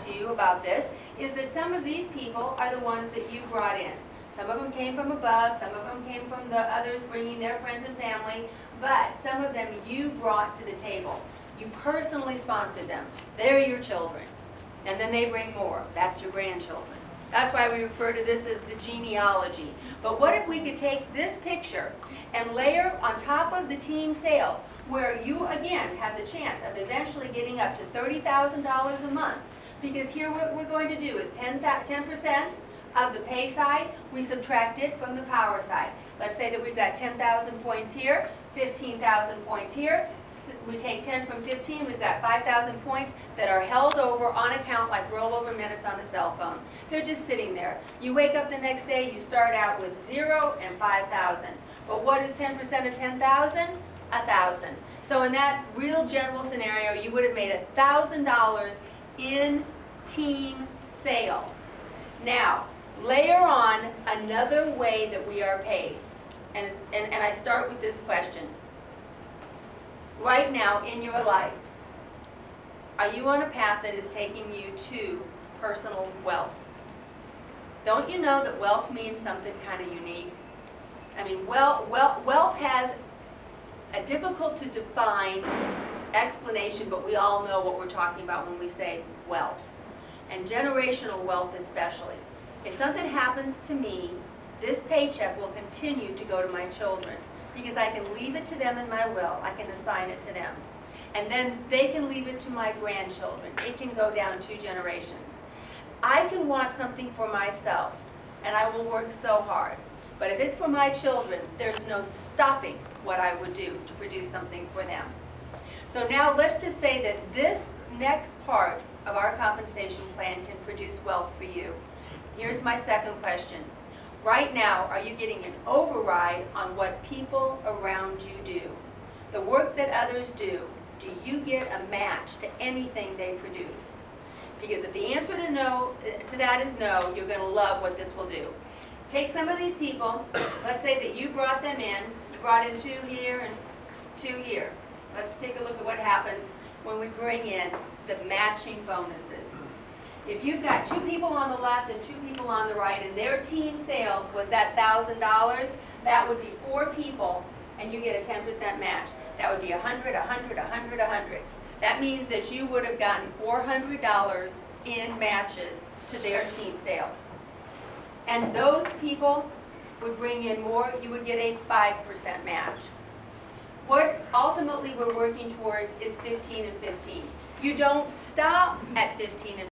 to you about this is that some of these people are the ones that you brought in. Some of them came from above, some of them came from the others bringing their friends and family, but some of them you brought to the table. You personally sponsored them. They're your children. And then they bring more. That's your grandchildren. That's why we refer to this as the genealogy. But what if we could take this picture and layer on top of the team sales, where you, again, have the chance of eventually getting up to $30,000 a month? Because here what we're going to do is 10% of the pay side, we subtract it from the power side. Let's say that we've got 10,000 points here, 15,000 points here. We take 10 from 15, we've got 5,000 points that are held over on account like rollover minutes on a cell phone. They're just sitting there. You wake up the next day, you start out with 0 and 5,000. But what is 10% of 10,000? 1,000. So in that real general scenario, you would have made $1,000 in team sales. Now, layer on another way that we are paid. And I start with this question. Right now in your life, are you on a path that is taking you to personal wealth? Don't you know that wealth means something kind of unique? I mean, wealth has a difficult to define explanation, but we all know what we're talking about when we say wealth. And generational wealth especially. If something happens to me, this paycheck will continue to go to my children, because I can leave it to them in my will. I can assign it to them. And then they can leave it to my grandchildren. It can go down 2 generations. I can want something for myself, and I will work so hard. But if it's for my children, there's no stopping what I would do to produce something for them. So now let's just say that this next part of our compensation plan can produce wealth for you. Here's my second question. Right now, are you getting an override on what people around you do? The work that others do you get a match to anything they produce? Because if the answer to that is no, you're going to love what this will do. Take some of these people, let's say that you brought them in, you brought in 2 here and 2 here. Let's take a look at what happens when we bring in the matching bonuses. If you've got 2 people on the left and 2 people on the right, and their team sales was that $1,000, that would be 4 people, and you get a 10% match. That would be 100, 100, 100, 100. That means that you would have gotten $400 in matches to their team sales. And those people would bring in more, you would get a 5% match. What ultimately we're working towards is 15 and 15. You don't stop at 15 and